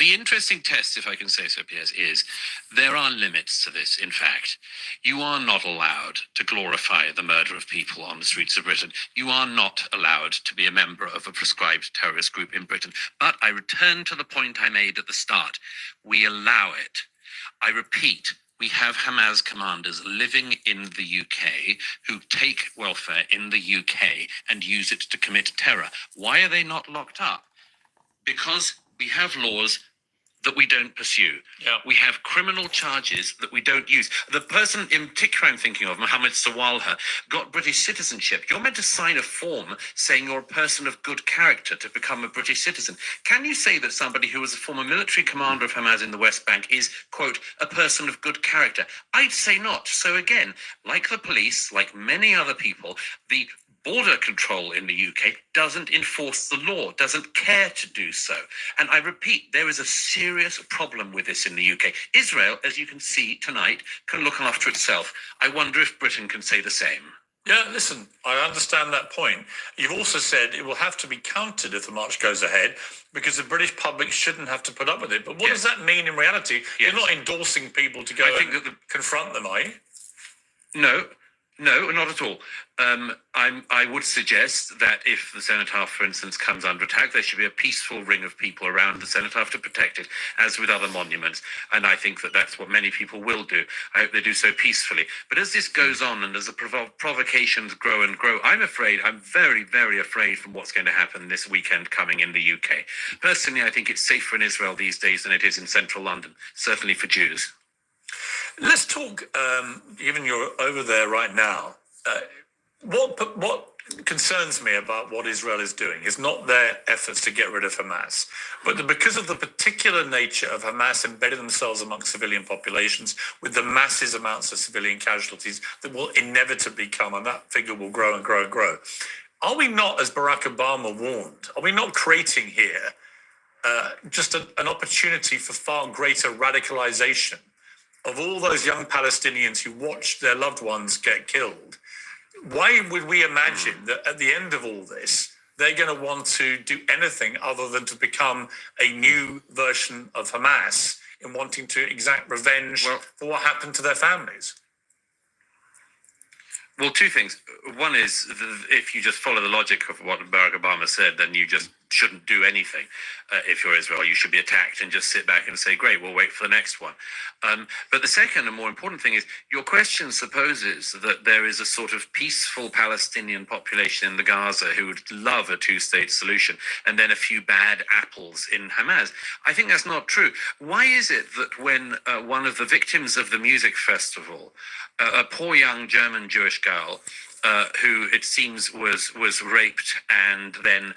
The interesting test, if I can say so, Piers, is there are limits to this, in fact. You are not allowed to glorify the murder of people on the streets of Britain. You are not allowed to be a member of a prescribed terrorist group in Britain. But I return to the point I made at the start. We allow it. I repeat, we have Hamas commanders living in the UK who take welfare in the UK and use it to commit terror. Why are they not locked up? Because we have laws that we don't pursue. Yeah. We have criminal charges that we don't use. The person in particular I'm thinking of, Mohammed Sawalha, got British citizenship. You're meant to sign a form saying you're a person of good character to become a British citizen. Can you say that somebody who was a former military commander of Hamas in the West Bank is, quote, a person of good character? I'd say not. So again, like the police, like many other people, the border control in the UK doesn't enforce the law, doesn't care to do so. And I repeat, there is a serious problem with this in the UK. Israel, as you can see tonight, can look after itself. I wonder if Britain can say the same. Yeah, listen, I understand that point. You've also said it will have to be counted if the march goes ahead because the British public shouldn't have to put up with it. But what does that mean in reality? You're not endorsing people to go and confront them, are you? No, not at all. I would suggest that if the cenotaph, for instance, comes under attack, there should be a peaceful ring of people around the cenotaph to protect it, as with other monuments. And I think that that's what many people will do. I hope they do so peacefully. But as this goes on and as the provocations grow and grow, I'm very, very afraid from what's going to happen this weekend coming in the UK. Personally, I think it's safer in Israel these days than it is in central London, certainly for Jews. Let's talk, given you're over there right now, what concerns me about what Israel is doing is not their efforts to get rid of Hamas, but because of the particular nature of Hamas embedding themselves amongst civilian populations with the massive amounts of civilian casualties that will inevitably come, and that figure will grow and grow and grow. Are we not, as Barack Obama warned, are we not creating here just an opportunity for far greater radicalization of all those young Palestinians who watched their loved ones get killed? Why would we imagine that at the end of all this, they're going to want to do anything other than to become a new version of Hamas in wanting to exact revenge for what happened to their families? Well, two things. One is, if you just follow the logic of what Barack Obama said, then you just shouldn't do anything. If you're Israel, you should be attacked and just sit back and say, great, we'll wait for the next one. But the second and more important thing is, your question supposes that there is a sort of peaceful Palestinian population in the Gaza who would love a two-state solution, and then a few bad apples in Hamas. I think that's not true. Why is it that when one of the victims of the music festival, a poor young German Jewish girl, who it seems was raped and then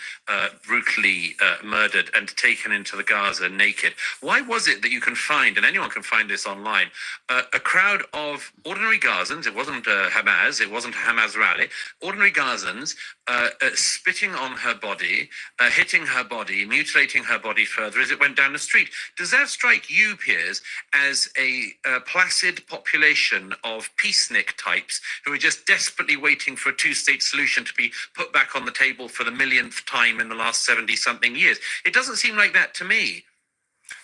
brutally murdered and taken into the Gaza naked. Why was it that you can find, and anyone can find this online, a crowd of ordinary Gazans? It wasn't Hamas, it wasn't a Hamas rally. Ordinary Gazans spitting on her body, hitting her body, mutilating her body further as it went down the street. Does that strike you, Piers, as a placid population of peacenik types who are just desperately waiting for a two-state solution to be put back on the table for the millionth time in the last 70-something years? It doesn't seem like that to me.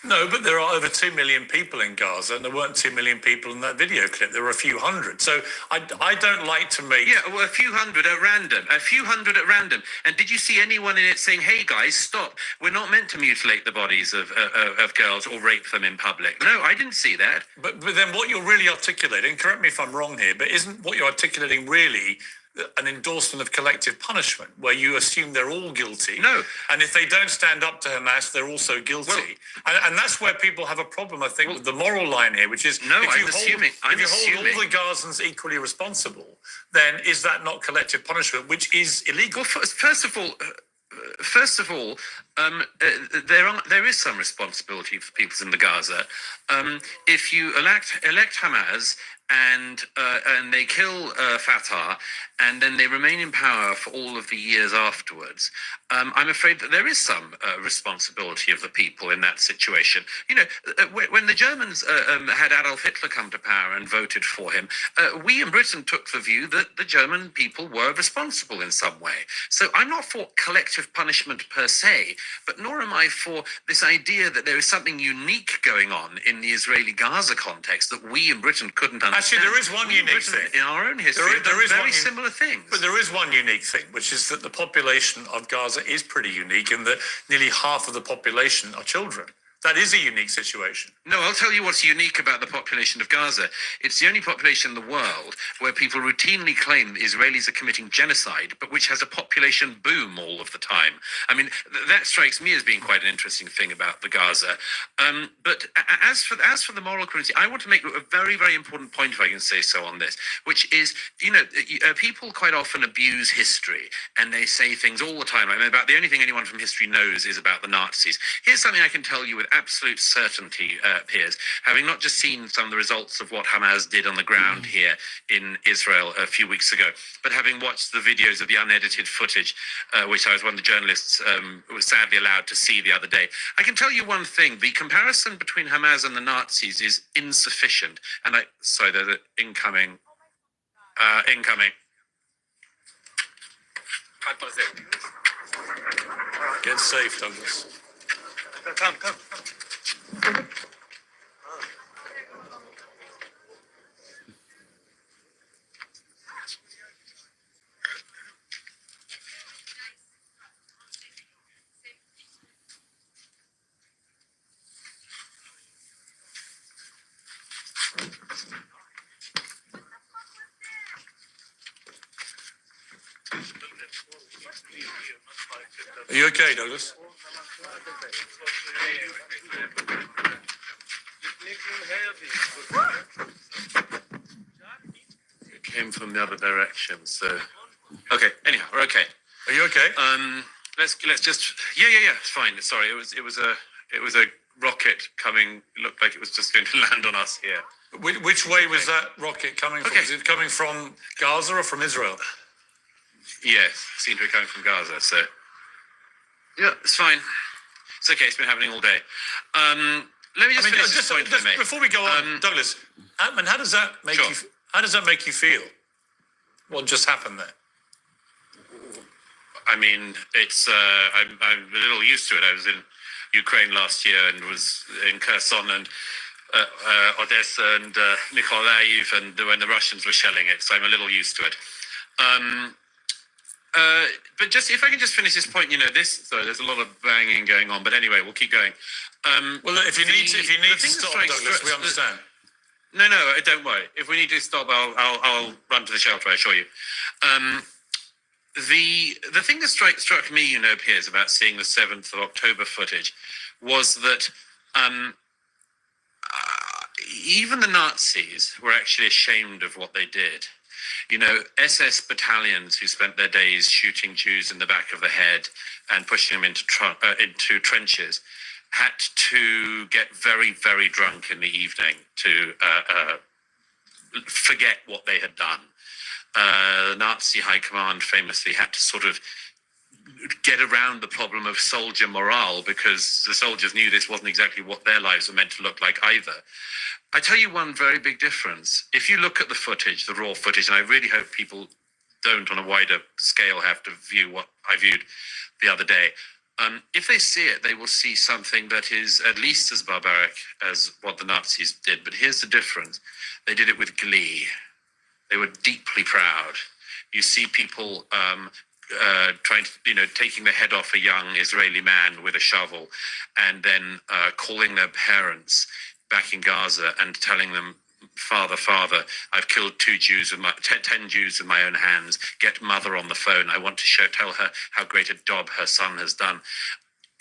No, but there are over 2 million people in Gaza, and there weren't 2 million people in that video clip. There were a few hundred. So I don't like to make... Yeah, well, a few hundred at random. And did you see anyone in it saying, hey, guys, stop. We're not meant to mutilate the bodies of girls or rape them in public? No, I didn't see that. But then what you're really articulating, correct me if I'm wrong here, but isn't what you're articulating really an endorsement of collective punishment, where you assume they're all guilty? No. And if they don't stand up to Hamas, they're also guilty. And that's where people have a problem, I think, with the moral line here, which is, no, if you hold all the Gazans equally responsible, then is that not collective punishment, which is illegal? Well, First of all, there is some responsibility for peoples in the Gaza. If you elect Hamas and they kill Fatah, and then they remain in power for all of the years afterwards. I'm afraid that there is some responsibility of the people in that situation. You know, when the Germans had Adolf Hitler come to power and voted for him, we in Britain took the view that the German people were responsible in some way. So I'm not for collective punishment per se, but nor am I for this idea that there is something unique going on in the Israeli-Gaza context that we in Britain couldn't understand. Actually, there is one unique thing. In our own history, there is very similar things. But there is one unique thing, which is that the population of Gaza is pretty unique in that nearly half of the population are children. That is a unique situation. No, I'll tell you what's unique about the population of Gaza. It's the only population in the world where people routinely claim the Israelis are committing genocide, but which has a population boom all of the time. I mean, that strikes me as being quite an interesting thing about the Gaza. But as for the moral cruelty, I want to make a very, very important point, if I can say so, on this, which is, you know, people quite often abuse history, and they say things all the time. I mean, about the only thing anyone from history knows is about the Nazis. Here's something I can tell you with absolute certainty, Piers, having not just seen some of the results of what Hamas did on the ground here in Israel a few weeks ago, but having watched the videos of the unedited footage, which I was one of the journalists was sadly allowed to see the other day. I can tell you one thing: the comparison between Hamas and the Nazis is insufficient. And sorry, there's an incoming. Get safe, Douglas. Come. Are you okay, Douglas? It came from the other direction, so okay. Anyhow, we're okay. Are you okay? Let's just it's fine. Sorry, it was a rocket coming. It looked like it was just going to land on us here. Which way was that rocket coming from? Okay. Is it coming from Gaza or from Israel? Yes, it seemed to be coming from Gaza. So yeah, it's fine. It's okay. It's been happening all day. Let me just finish this point I made. Before we go on, Douglas, Atman, how does that make Sure. you? How does that make you feel? What just happened there? I mean, it's I'm a little used to it. I was in Ukraine last year and was in Kherson and Odessa and Mykolaiv, and when the Russians were shelling it, so I'm a little used to it. But just if I can just finish this point, you know, there's a lot of banging going on, but anyway, we'll keep going. Well, look, if you need to stop, Douglas, we understand. No, don't worry. If we need to stop, I'll run to the shelter, I assure you. The thing that struck me, you know, Piers, about seeing the 7th of October footage was that even the Nazis were actually ashamed of what they did. You know, SS battalions who spent their days shooting Jews in the back of the head and pushing them into trenches had to get very, very drunk in the evening to forget what they had done. The Nazi high command famously had to sort of get around the problem of soldier morale because the soldiers knew this wasn't exactly what their lives were meant to look like either. I tell you one very big difference. If you look at the footage, the raw footage, and I really hope people don't on a wider scale have to view what I viewed the other day, if they see it, they will see something that is at least as barbaric as what the Nazis did. But here's the difference. They did it with glee. They were deeply proud. You see people trying to, you know, taking the head off a young Israeli man with a shovel and then calling their parents back in Gaza and telling them, Father, I've killed 10 Jews with my own hands. Get mother on the phone. I want to tell her how great a job her son has done.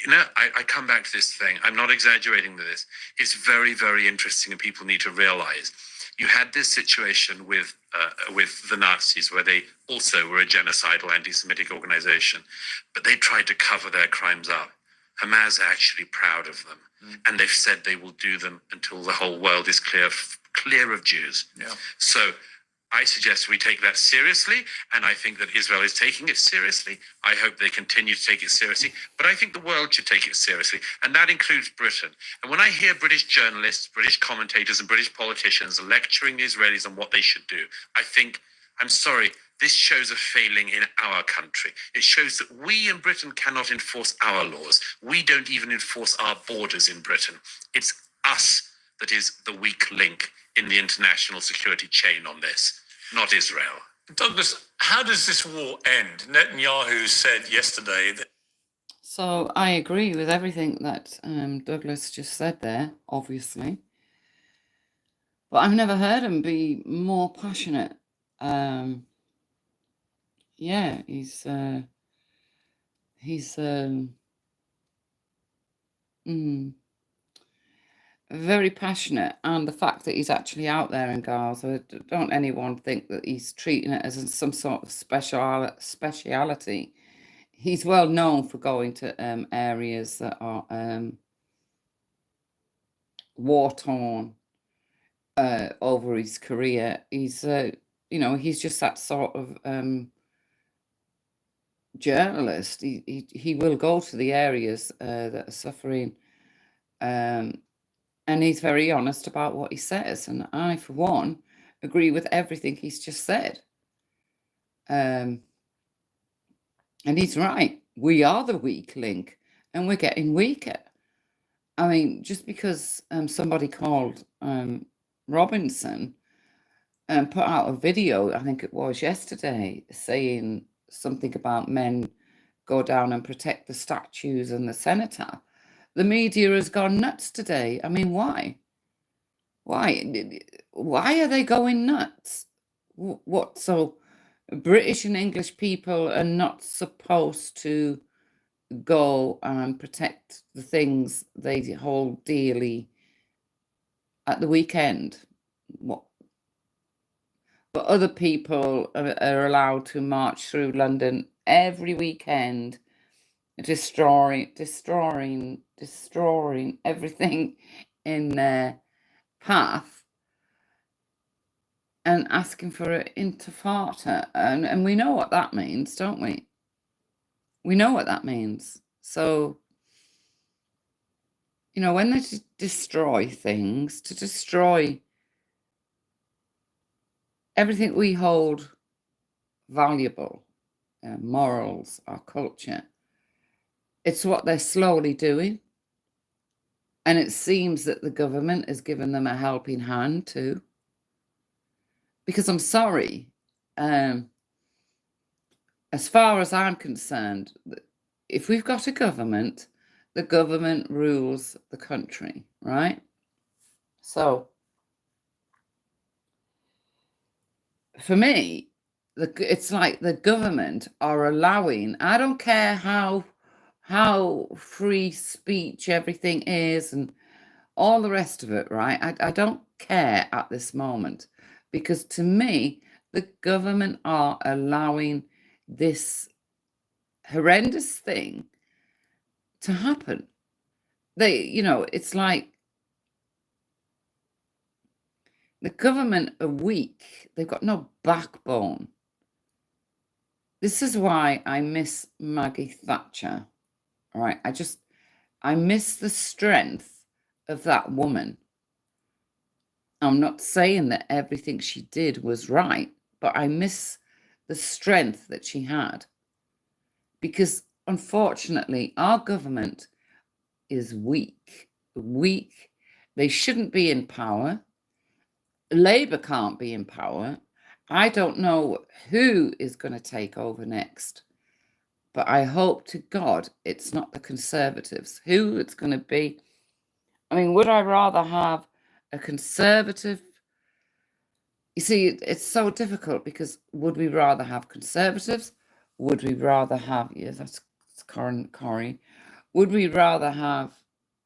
You know, I come back to this thing. I'm not exaggerating with this. It's very, very interesting, and people need to realize you had this situation with the Nazis, where they also were a genocidal anti-Semitic organization, but they tried to cover their crimes up. Hamas are actually proud of them, and they've said they will do them until the whole world is clear of Jews. Yeah. So I suggest we take that seriously, and I think that Israel is taking it seriously. I hope they continue to take it seriously, but I think the world should take it seriously, and that includes Britain. And when I hear British journalists, British commentators, and British politicians lecturing the Israelis on what they should do, I think, I'm sorry, this shows a failing in our country. It shows that we in Britain cannot enforce our laws. We don't even enforce our borders in Britain. It's us that is the weak link in the international security chain on this, not Israel. Douglas, how does this war end? Netanyahu said yesterday that... So I agree with everything that Douglas just said there, obviously. But I've never heard him be more passionate. Yeah, he's very passionate, and the fact that he's actually out there in Gaza, don't anyone think that he's treating it as some sort of speciality. He's well known for going to areas that are war-torn over his career. He's he's just that sort of journalist. He will go to the areas that are suffering, and he's very honest about what he says. And I, for one, agree with everything he's just said. And he's right. We are the weak link, and we're getting weaker. I mean, just because somebody called Robinson and put out a video, I think it was yesterday, saying something about men go down and protect the statues and the cenotaph. The media has gone nuts today. I mean, why? Why are they going nuts? What? So British and English people are not supposed to go and protect the things they hold dearly at the weekend? What? But other people are allowed to march through London every weekend, destroying everything in their path, and asking for an intifada. And we know what that means, don't we? We know what that means. So, when they destroy things, to destroy everything we hold valuable, morals, our culture, it's what they're slowly doing. And it seems that the government has given them a helping hand too. Because I'm sorry, as far as I'm concerned, if we've got a government, the government rules the country, right? So, for me, it's like the government are allowing, I don't care how free speech everything is and all the rest of it, right? I don't care at this moment, because to me, the government are allowing this horrendous thing to happen. It's like the government are weak. They've got no backbone. This is why I miss Maggie Thatcher. All right, I miss the strength of that woman. I'm not saying that everything she did was right, but I miss the strength that she had. Because unfortunately, our government is weak. They shouldn't be in power. Labour can't be in power. I don't know who is going to take over next. But I hope to God it's not the Conservatives. Who it's going to be? I mean, would I rather have a Conservative? You see, it's so difficult, because would we rather have Conservatives? Would we rather have, that's Corrie. Would we rather have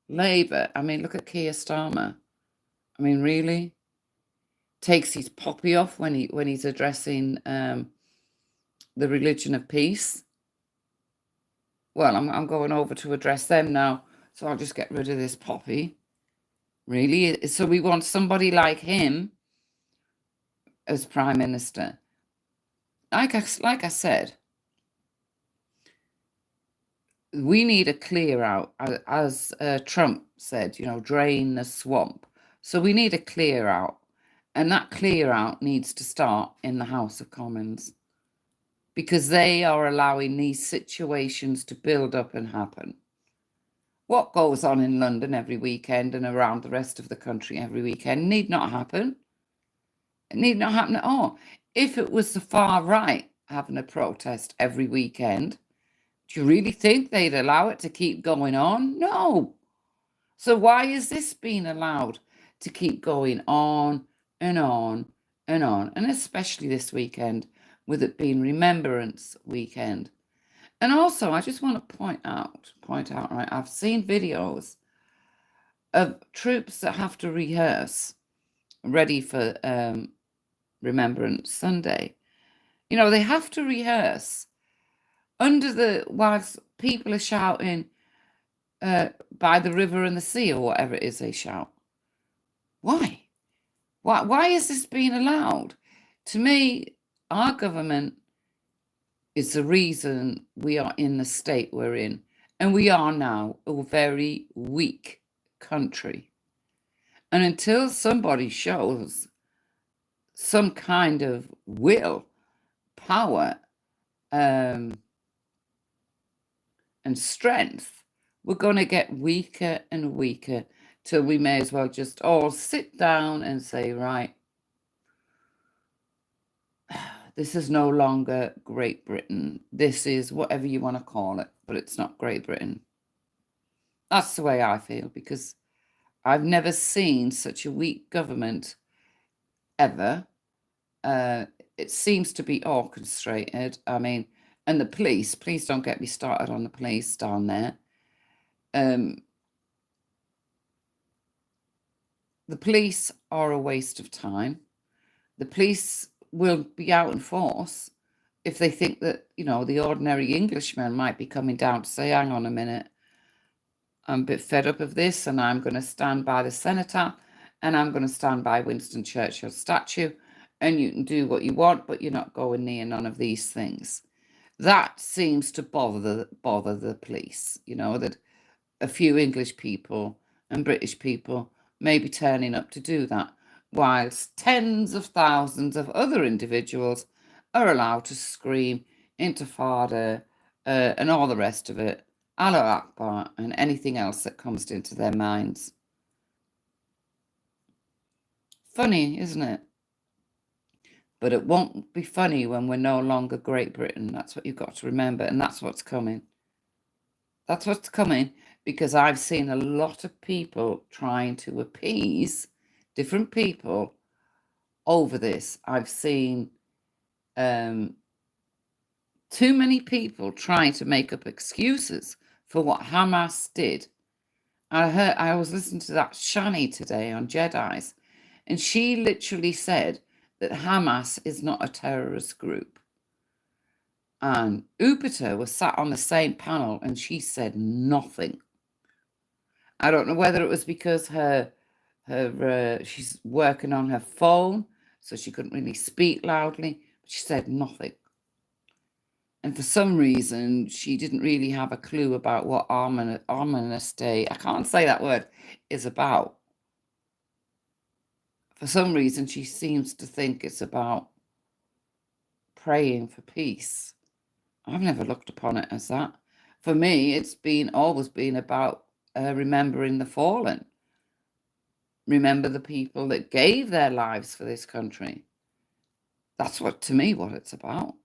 Labour? I mean, look at Keir Starmer. I mean, really? Takes his poppy off when he's addressing the religion of peace. Well, I'm going over to address them now, so I'll just get rid of this Poppy. Really? So we want somebody like him as Prime Minister. Like I said, we need a clear out, as Trump said, drain the swamp. So we need a clear out. And that clear out needs to start in the House of Commons, because they are allowing these situations to build up and happen. What goes on in London every weekend and around the rest of the country every weekend need not happen. It need not happen at all. If it was the far right having a protest every weekend, do you really think they'd allow it to keep going on? No. So why is this being allowed to keep going on and on and on? And especially this weekend, with it being Remembrance Weekend. And also, I just want to point out, right, I've seen videos of troops that have to rehearse ready for Remembrance Sunday. They have to rehearse whilst people are shouting by the river and the sea, or whatever it is they shout. Why? Why is this being allowed? To me, our government is the reason we are in the state we're in. And we are now a very weak country. And until somebody shows some kind of will, power, and strength, we're going to get weaker and weaker, till we may as well just all sit down and say, right, this is no longer Great Britain. This is whatever you want to call it, but it's not Great Britain. That's the way I feel, because I've never seen such a weak government ever. It seems to be orchestrated. I mean, and the police, please don't get me started on the police down there. The police are a waste of time. The police will be out in force if they think that, the ordinary Englishman might be coming down to say, hang on a minute, I'm a bit fed up of this, and I'm going to stand by the senator, and I'm going to stand by Winston Churchill's statue, and you can do what you want, but you're not going near none of these things. That seems to bother the police, that a few English people and British people may be turning up to do that, whilst tens of thousands of other individuals are allowed to scream intifada and all the rest of it, Allah Akbar, and anything else that comes into their minds. Funny, isn't it? But it won't be funny when we're no longer Great Britain. That's what you've got to remember, and that's what's coming. That's what's coming, because I've seen a lot of people trying to appease different people over this. I've seen too many people trying to make up excuses for what Hamas did. I was listening to that Shani today on Jedi's, and she literally said that Hamas is not a terrorist group. And Upita was sat on the same panel, and she said nothing. I don't know whether it was because she's working on her phone, so she couldn't really speak loudly, but she said nothing. And for some reason, she didn't really have a clue about what Armistice Day, I can't say that word, is about. For some reason, she seems to think it's about praying for peace. I've never looked upon it as that. For me, it's always been about remembering the fallen. Remember the people that gave their lives for this country. That's to me, what it's about.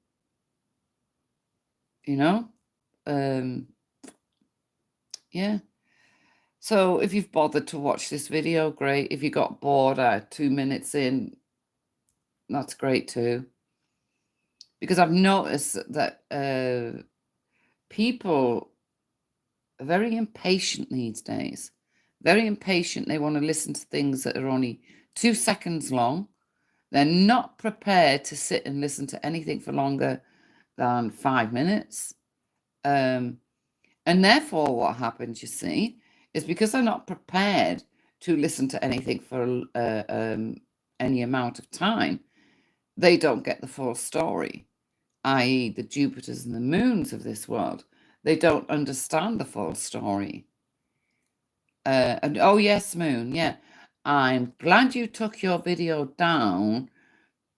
Yeah. So if you've bothered to watch this video, great. If you got bored 2 minutes in, that's great too. Because I've noticed that people are very impatient these days. Very impatient. They want to listen to things that are only 2 seconds long. They're not prepared to sit and listen to anything for longer than 5 minutes. And therefore, what happens, you see, is because they're not prepared to listen to anything for any amount of time, they don't get the full story, i.e., the Jupiters and the moons of this world. They don't understand the full story. And oh, yes, Moon, yeah. I'm glad you took your video down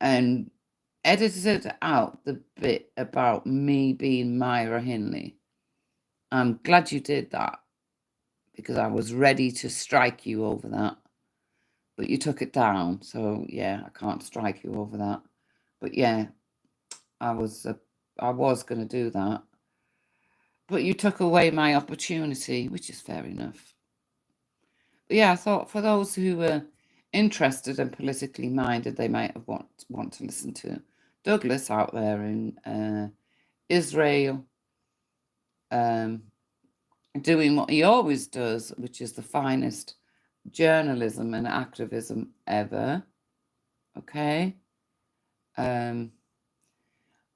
and edited out the bit about me being Myra Hindley. I'm glad you did that, because I was ready to strike you over that. But you took it down, so yeah, I can't strike you over that. But yeah, I was going to do that. But you took away my opportunity, which is fair enough. But yeah, I thought for those who were interested and politically minded, they might have want to listen to Douglas out there in Israel, doing what he always does, which is the finest journalism and activism ever. Okay.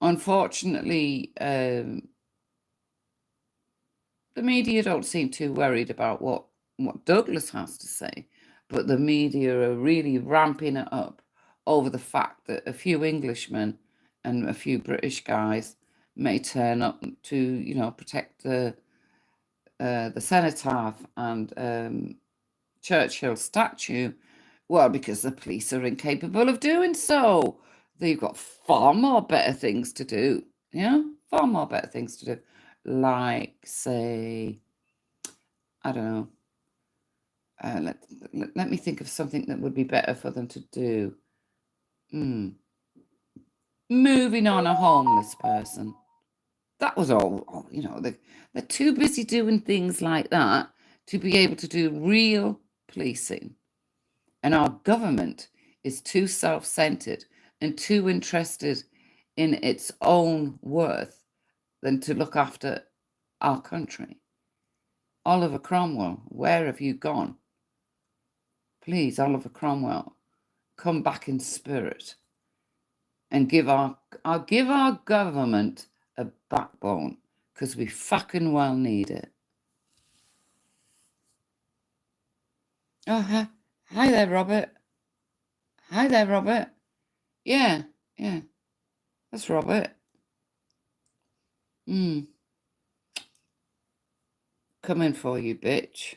Unfortunately, the media don't seem too worried about what Douglas has to say, but the media are really ramping it up over the fact that a few Englishmen and a few British guys may turn up to, protect the cenotaph and Churchill statue. Well, because the police are incapable of doing so. They've got far more better things to do. Far more better things to do. Like, say, I don't know. Let me think of something that would be better for them to do. Moving on a homeless person. That was all. They're too busy doing things like that to be able to do real policing. And our government is too self-centered and too interested in its own worth than to look after our country. Oliver Cromwell, where have you gone? Please, Oliver Cromwell, come back in spirit and give our government a backbone, because we fucking well need it. Oh, hi there, Robert. Hi there, Robert. Yeah, that's Robert. Coming for you, bitch.